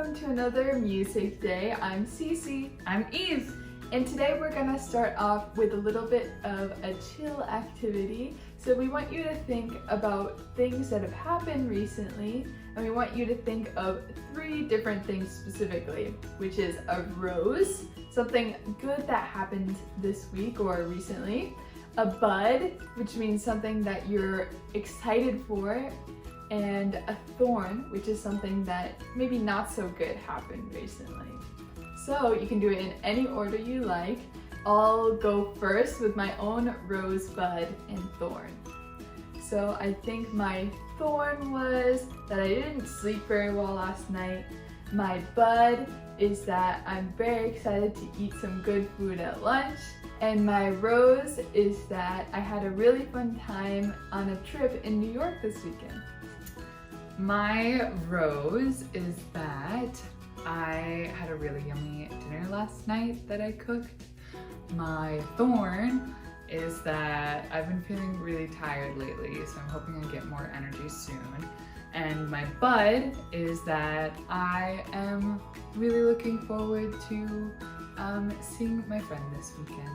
welcome to another music day. I'm Cece. I'm Eve. And today we're gonna start off with a little bit of a chill activity. So we want you to think about things that have happened recently, and we want you to think of 3 different things specifically, which is a rose, something good that happened this week or recently, a bud, which means something that you're excited for, and a thorn, which is something that maybe not so good happened recently. So you can do it in any order you like. I'll go first with my own rosebud and thorn. So I think my thorn was that I didn't sleep very well last night. My bud is that I'm very excited to eat some good food at lunch. And my rose is that I had a really fun time on a trip in New York this weekend. My rose is that I had a really yummy dinner last night that I cooked. My thorn is that I've been feeling really tired lately, so I'm hoping I get more energy soon. And my bud is that I am really looking forward to seeing my friend this weekend.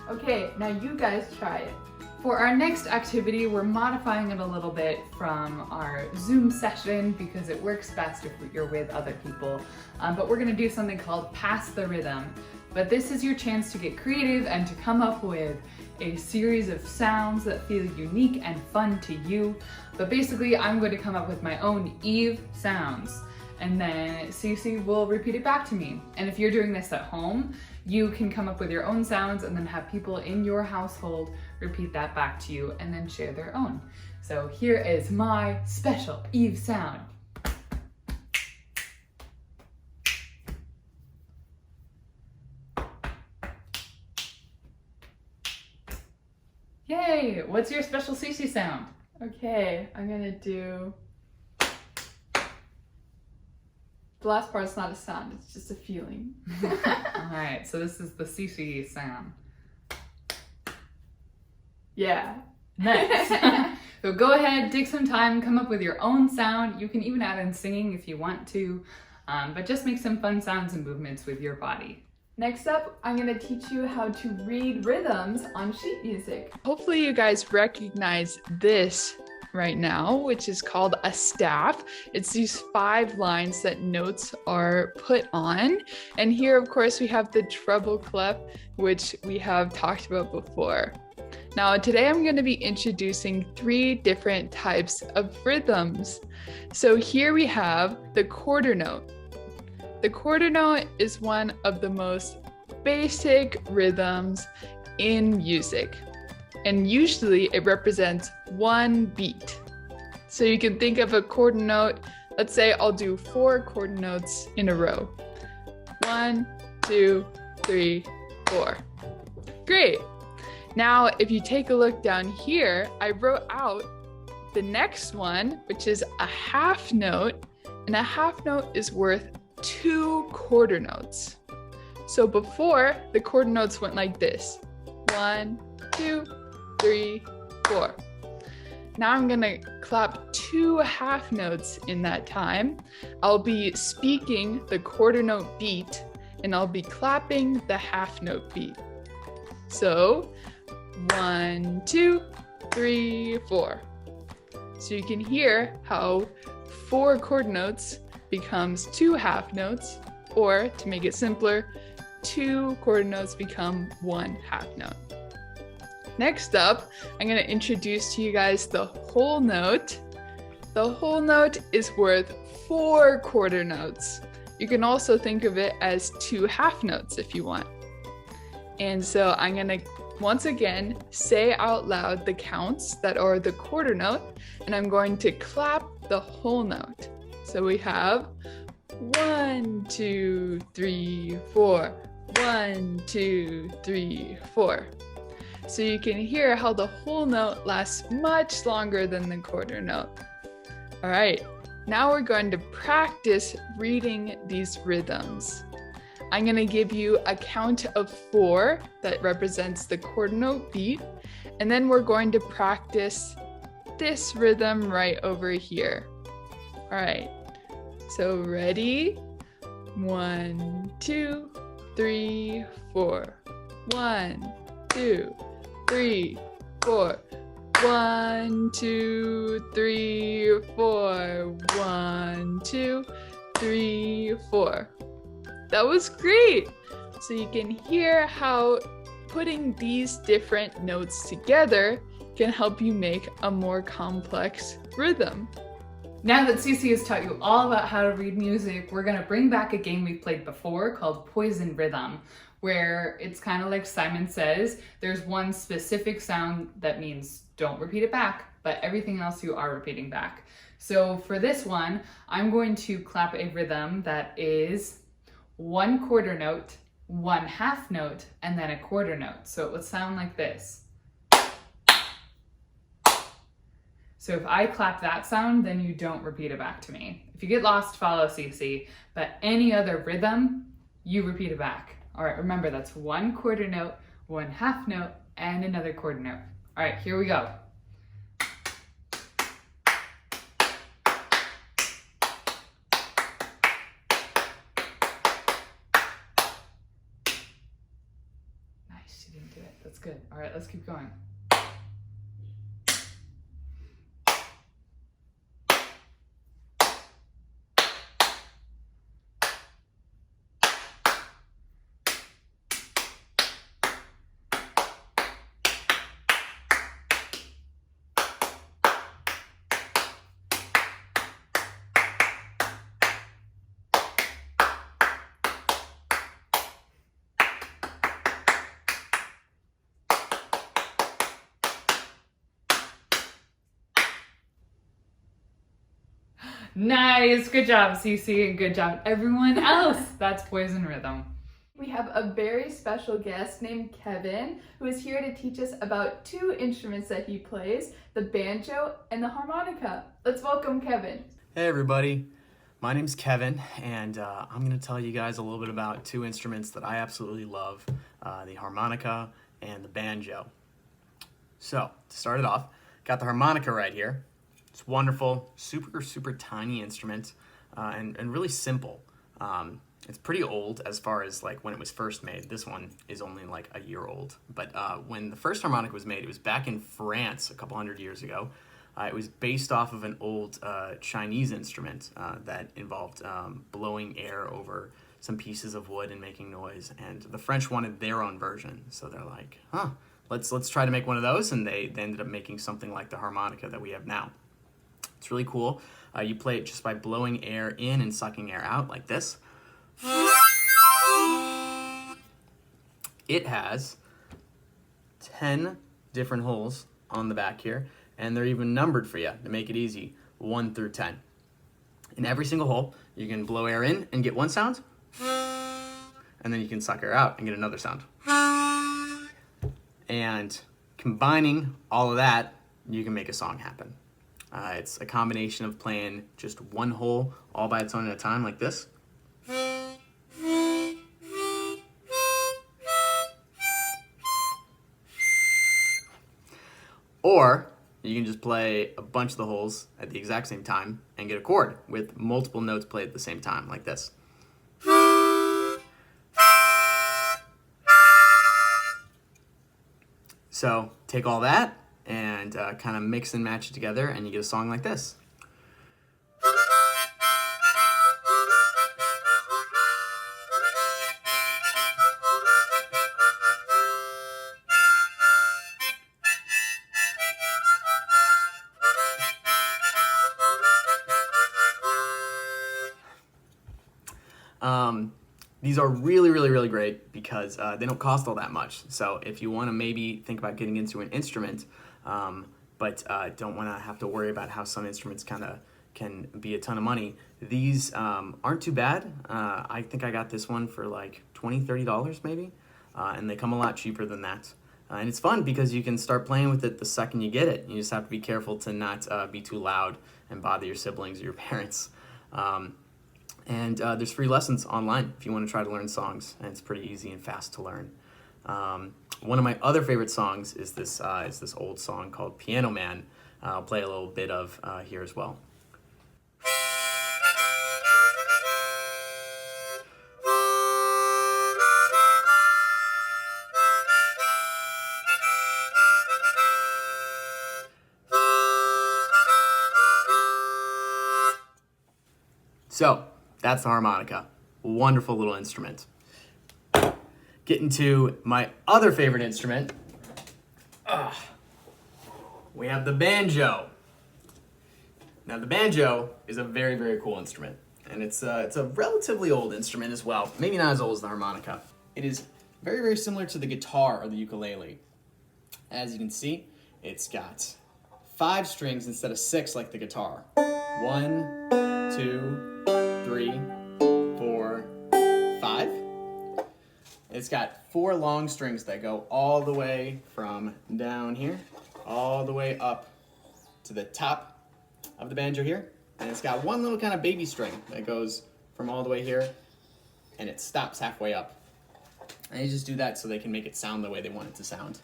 Okay, now you guys try it. For our next activity, we're modifying it a little bit from our Zoom session because it works best if you're with other people. But we're gonna do something called Pass the Rhythm. But this is your chance to get creative and to come up with a series of sounds that feel unique and fun to you. But basically, I'm going to come up with my own Eve sounds. And then Cece will repeat it back to me. And if you're doing this at home, you can come up with your own sounds and then have people in your household repeat that back to you and then share their own. So here is my special Eve sound. Yay! What's your special Cece sound? Okay, I'm gonna do... The last part's not a sound, it's just a feeling. Alright, so this is the Cece sound. Yeah. Nice. So go ahead, take some time, come up with your own sound. You can even add in singing if you want to, but just make some fun sounds and movements with your body. Next up, I'm gonna teach you how to read rhythms on sheet music. Hopefully you guys recognize this right now, which is called a staff. It's these 5 lines that notes are put on. And here, of course, we have the treble clef, which we have talked about before. Now, today I'm going to be introducing 3 different types of rhythms. So here we have the quarter note. The quarter note is one of the most basic rhythms in music. And usually it represents 1 beat. So you can think of a quarter note. Let's say I'll do 4 quarter notes in a row. 1, 2, 3, 4. Great. Now, if you take a look down here, I wrote out the next one, which is a half note, and a half note is worth 2 quarter notes. So before, the quarter notes went like this. 1, 2, 3, 4. Now I'm gonna clap 2 half notes in that time. I'll be speaking the quarter note beat, and I'll be clapping the half note beat. So 1, 2, 3, 4. So you can hear how 4 quarter notes becomes 2 half notes, or to make it simpler, 2 quarter notes become 1 half note. Next up, I'm going to introduce to you guys the whole note. The whole note is worth 4 quarter notes. You can also think of it as 2 half notes if you want. And so I'm going to once again say out loud the counts that are the quarter note, and I'm going to clap the whole note. So we have 1, 2, 3, 4. 1, 2, 3, 4. So you can hear how the whole note lasts much longer than the quarter note. All right, now we're going to practice reading these rhythms. I'm going to give you a count of 4 that represents the quarter note beat, and then we're going to practice this rhythm right over here. All right, so ready? 1, 2, 3, 4. 1, 2, 3, 4. 1, 2, 3, 4. 1, 2, 3, 4. That was great! So you can hear how putting these different notes together can help you make a more complex rhythm. Now that Cece has taught you all about how to read music, we're gonna bring back a game we played before called Poison Rhythm, where it's kind of like Simon Says, there's one specific sound that means don't repeat it back, but everything else you are repeating back. So for this one, I'm going to clap a rhythm that is 1 quarter note, 1 half note, and then a quarter note. So it would sound like this. So if I clap that sound, then you don't repeat it back to me. If you get lost, follow Cece, but any other rhythm, you repeat it back. All right, remember that's 1 quarter note, 1 half note, and another quarter note. All right, here we go. Nice, you didn't do it. That's good. All right, let's keep going. Nice, good job Cece, and good job everyone else. That's Poison Rhythm. We have a very special guest named Kevin, who is here to teach us about 2 instruments that he plays, the banjo and the harmonica. Let's welcome Kevin. Hey everybody, my name's Kevin, and I'm going to tell you guys a little bit about 2 instruments that I absolutely love, the harmonica and the banjo. So, to start it off, got the harmonica right here. It's wonderful, super tiny instrument, and really simple. It's pretty old as far as like when it was first made. This one is only like a year old. But when the first harmonica was made, it was back in France a couple hundred years ago. It was based off of an old Chinese instrument that involved blowing air over some pieces of wood and making noise. And the French wanted their own version. So they're like, let's try to make one of those. And they ended up making something like the harmonica that we have now. It's really cool. You play it just by blowing air in and sucking air out like this. It has 10 different holes on the back here, and they're even numbered for you to make it easy, 1 through 10. In every single hole, you can blow air in and get one sound, and then you can suck air out and get another sound. And combining all of that, you can make a song happen. It's a combination of playing just one hole all by its own at a time like this. Or you can just play a bunch of the holes at the exact same time and get a chord with multiple notes played at the same time like this. So take all that and kind of mix and match it together, and you get a song like this. These are really great because they don't cost all that much. So if you want to maybe think about getting into an instrument, but don't want to have to worry about how some instruments kind of can be a ton of money, these aren't too bad. I think I got this one for like $20-$30 maybe, and they come a lot cheaper than that. And it's fun because you can start playing with it the second you get it. You just have to be careful to not be too loud and bother your siblings or your parents. And there's free lessons online if you want to try to learn songs, and it's pretty easy and fast to learn. One of my other favorite songs is this old song called Piano Man. I'll play a little bit of here as well. So that's the harmonica. Wonderful little instrument. Getting to my other favorite instrument, we have the banjo. Now the banjo is a very, very cool instrument, and it's a relatively old instrument as well. Maybe not as old as the harmonica. It is very, very similar to the guitar or the ukulele. As you can see, it's got 5 strings instead of 6 like the guitar. 1, 2, 3, 4, 5. It's got 4 long strings that go all the way from down here, all the way up to the top of the banjo here. And it's got 1 little kind of baby string that goes from all the way here, and it stops halfway up. And you just do that so they can make it sound the way they want it to sound.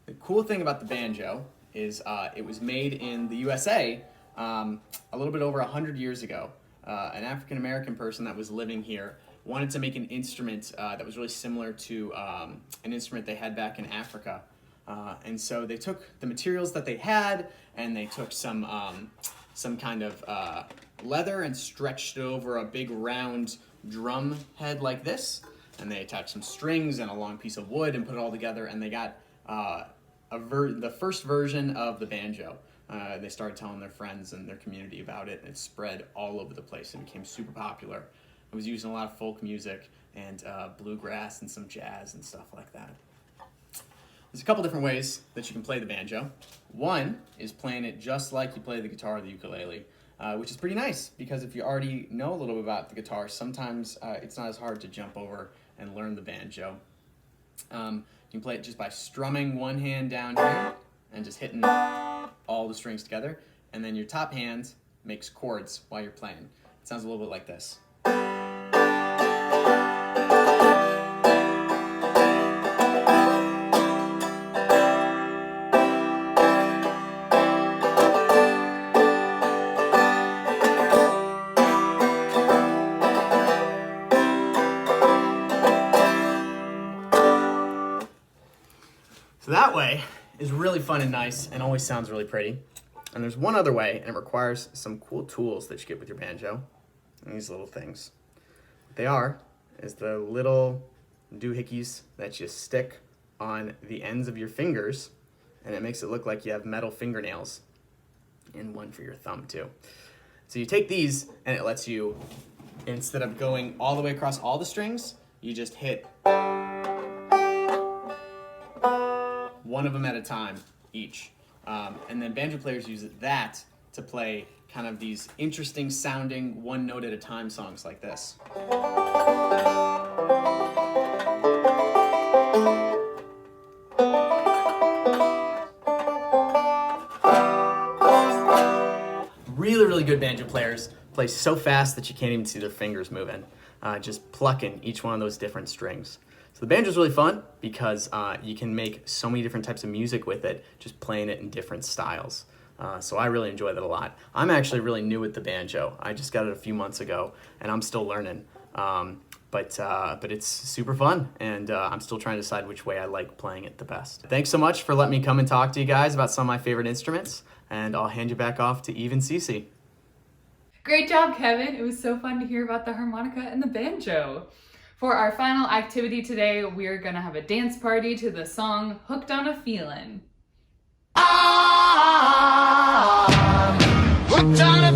The cool thing about the banjo is it was made in the USA a little bit over 100 years ago. An African-American person that was living here wanted to make an instrument that was really similar to an instrument they had back in Africa. And so they took the materials that they had, and they took some kind of leather and stretched it over a big round drum head like this, and they attached some strings and a long piece of wood and put it all together, and they got the first version of the banjo. They started telling their friends and their community about it, and it spread all over the place and became super popular. It was used in a lot of folk music and bluegrass and some jazz and stuff like that. There's a couple different ways that you can play the banjo. One is playing it just like you play the guitar or the ukulele, which is pretty nice because if you already know a little bit about the guitar, sometimes it's not as hard to jump over and learn the banjo. You can play it just by strumming one hand down here and just hitting all the strings together, and then your top hand makes chords while you're playing. It sounds a little bit like this. So that way is really fun and nice and always sounds really pretty. And there's one other way, and it requires some cool tools that you get with your banjo. And these little things. What they are is the little doohickeys that you stick on the ends of your fingers, and it makes it look like you have metal fingernails, and one for your thumb too. So you take these, and it lets you, instead of going all the way across all the strings, you just hit one of them at a time each. And then banjo players use that to play kind of these interesting sounding one note at a time songs like this. Really, really good banjo players play so fast that you can't even see their fingers moving, just plucking each one of those different strings. So the banjo is really fun because you can make so many different types of music with it, just playing it in different styles. So I really enjoy that a lot. I'm actually really new with the banjo. I just got it a few months ago, and I'm still learning. But it's super fun, and I'm still trying to decide which way I like playing it the best. Thanks so much for letting me come and talk to you guys about some of my favorite instruments, and I'll hand you back off to Eve and Cece. Great job, Kevin. It was so fun to hear about the harmonica and the banjo. For our final activity today, we're gonna have a dance party to the song Hooked on a Feelin'. Hooked on a